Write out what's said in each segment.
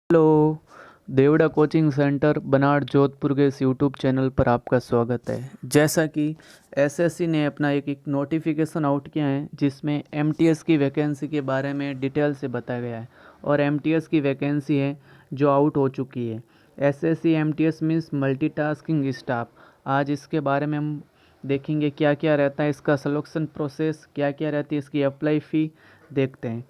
Hello. Devda coaching centre बनाड़ जोधपुर के इस YouTube channel पर आपका स्वागत है। जैसा कि एसएससी ने अपना एक नोटिफिकेशन आउट किया है जिसमें एमटीएस की वैकेंसी के बारे में डिटेल से बताया गया है और एमटीएस की वैकेंसी है जो आउट हो चुकी है। SSC MTS means multitasking staff. आज इसके बारे में हम देखेंगे क्या क्या रहता है इसका सिलेक्शन प्रोसेस, क्या क्या रहती है इसकी अप्लाई फ़ी, देखते हैं।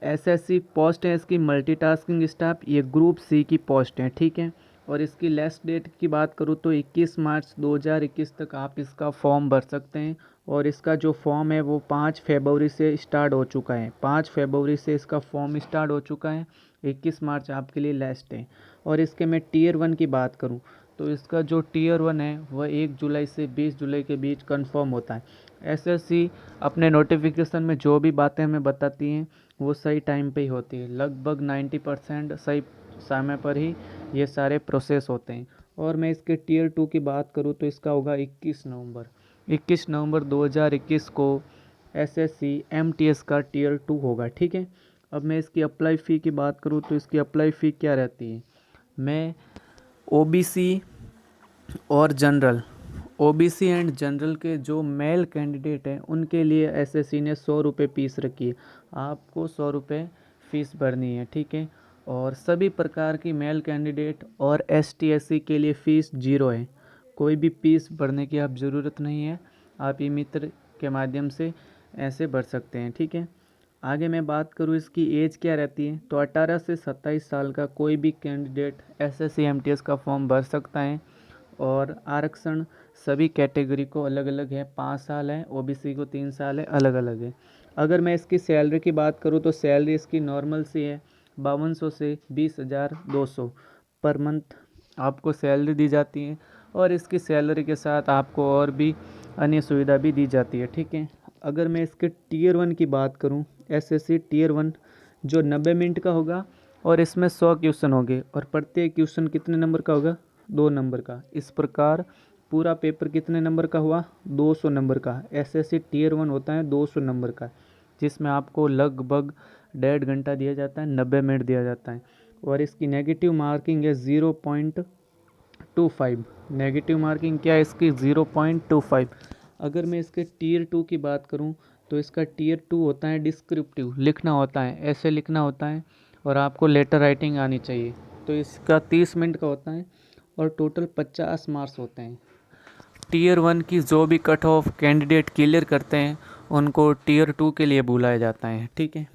एसएससी पोस्ट है इसकी मल्टीटास्किंग स्टाफ, ये ग्रुप सी की पोस्ट है, ठीक है। और इसकी लास्ट डेट की बात करूँ तो 21 मार्च 2021 तक आप इसका फॉर्म भर सकते हैं। और इसका जो फॉर्म है वो 5 फरवरी से स्टार्ट हो चुका है। 5 फरवरी से इसका फॉर्म स्टार्ट हो चुका है। 21 मार्च आपके लिए लास्ट है। और इसके मैं टीयर 1 की बात करूँ तो इसका जो टीयर 1 है वह 1 जुलाई से 20 जुलाई के बीच कंफर्म होता है। एसएससी अपने नोटिफिकेशन में जो भी बातें हमें बताती हैं वो सही टाइम पे ही होती है। लगभग 90% सही समय पर ही ये सारे प्रोसेस होते हैं। और मैं इसके टीयर 2 की बात करूँ तो इसका होगा 21 नवंबर 2021 को एसएससी एमटीएस का टीयर 2 होगा, ठीक है। अब मैं इसकी अप्लाई फ़ी की बात करूँ तो इसकी अप्लाई फ़ी क्या रहती है। मैं ओबीसी और ओबीसी एंड जनरल के जो मेल कैंडिडेट हैं उनके लिए एसएससी ने 100 रुपये फीस रखी है। आपको 100 रुपये फ़ीस भरनी है, ठीक है। और सभी प्रकार की मेल कैंडिडेट और एसटी एससी के लिए फ़ीस 0 है। कोई भी फीस भरने की आप ज़रूरत नहीं है। आप ई मित्र के माध्यम से ऐसे भर सकते हैं, ठीक है। आगे मैं बात करूँ इसकी एज क्या रहती है तो 18 से 27 साल का कोई भी कैंडिडेट एसएससी एमटीएस का फॉर्म भर सकता है। और आरक्षण सभी कैटेगरी को अलग अलग है, 5 साल है, ओबीसी को 3 साल है, अलग अलग है। अगर मैं इसकी सैलरी की बात करूँ तो सैलरी इसकी नॉर्मल सी है, 5200 से 20,200 पर मंथ आपको सैलरी दी जाती है। और इसकी सैलरी के साथ आपको और भी अन्य सुविधा भी दी जाती है, ठीक है। अगर मैं इसके टीयर 1 की बात करूँ, एसएससी टीयर 1 जो 90 मिनट का होगा और इसमें 100 क्वेश्चन होंगे और प्रत्येक क्वेश्चन कितने नंबर का होगा, 2 नंबर का। इस प्रकार पूरा पेपर कितने नंबर का हुआ, 200 नंबर का। एसएससी टीयर 1 होता है 200 नंबर का, जिसमें आपको लगभग 1.5 घंटा दिया जाता है, 90 मिनट दिया जाता है। और इसकी नेगेटिव मार्किंग है 0.25। नेगेटिव मार्किंग क्या है इसकी, 0.25। अगर मैं इसके टीयर 2 की बात करूं तो इसका टीयर 2 होता है डिस्क्रिप्टिव, लिखना होता है, ऐसे लिखना होता है और आपको लेटर राइटिंग आनी चाहिए। तो इसका 30 मिनट का होता है और टोटल 50 मार्क्स होते हैं। टीयर 1 की जो भी कट ऑफ कैंडिडेट क्लियर करते हैं उनको टीयर 2 के लिए बुलाया जाता है, ठीक है।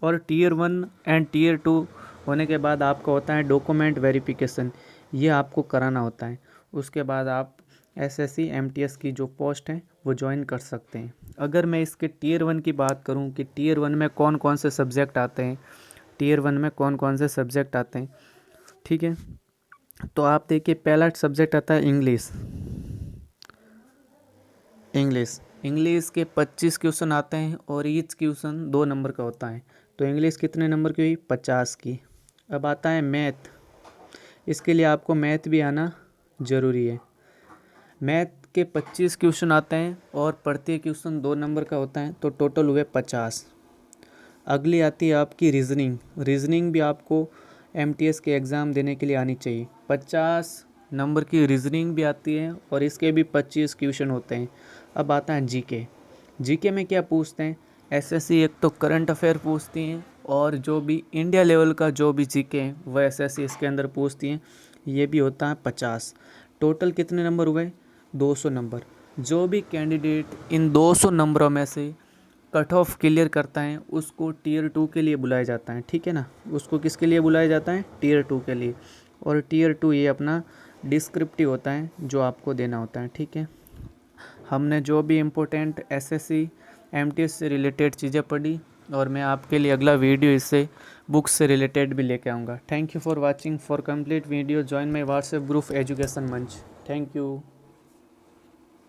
और टीयर 1 एंड टीयर 2 होने के बाद आपका होता है डॉक्यूमेंट वेरिफिकेशन, ये आपको कराना होता है। उसके बाद आप एसएससी एमटीएस की जो पोस्ट है वो ज्वाइन कर सकते हैं। अगर मैं इसके टीयर 1 की बात करूं कि टीयर 1 में कौन कौन से सब्जेक्ट आते हैं, टीयर 1 में कौन कौन से सब्जेक्ट आते हैं, ठीक है। तो आप देखिए, पहला सब्जेक्ट आता है इंग्लिश। इंग्लिश के 25 क्वेश्चन आते हैं और ईच क्वेश्चन 2 नंबर का होता है। तो इंग्लिश कितने नंबर की हुई, 50 की। अब आता है मैथ। इसके लिए आपको मैथ भी आना ज़रूरी है। मैथ के 25 क्वेश्चन आते हैं और प्रत्येक क्वेश्चन 2 नंबर का होता है, तो टोटल हुए 50। अगली आती है आपकी रीजनिंग भी आपको एमटीएस के एग्ज़ाम देने के लिए आनी चाहिए। 50 नंबर की रीजनिंग भी आती है और इसके भी 25 क्वेश्चन होते हैं। अब आता है जीके में क्या पूछते हैं, एसएससी एक तो करंट अफेयर पूछती हैं और जो भी इंडिया लेवल का जो भी जीके है वह एसएससी इसके अंदर पूछती हैं। ये भी होता है 50। टोटल कितने नंबर हुए, 200 नंबर। जो भी कैंडिडेट इन 200 नंबरों में से कट ऑफ क्लियर करता है उसको टीयर 2 के लिए बुलाया जाता है, ठीक है ना। उसको किसके लिए बुलाया जाता है, टीयर 2 के लिए। और टीयर 2 ये अपना डिस्क्रिप्टिव होता है जो आपको देना होता है, ठीक है। हमने जो भी इम्पोर्टेंट एसएससी एमटीएस से रिलेटेड चीज़ें पढ़ी और मैं आपके लिए अगला वीडियो इससे बुक्स से रिलेटेड भी लेके आऊँगा। Thank you for watching. For complete video join my WhatsApp group education मंच। Thank you.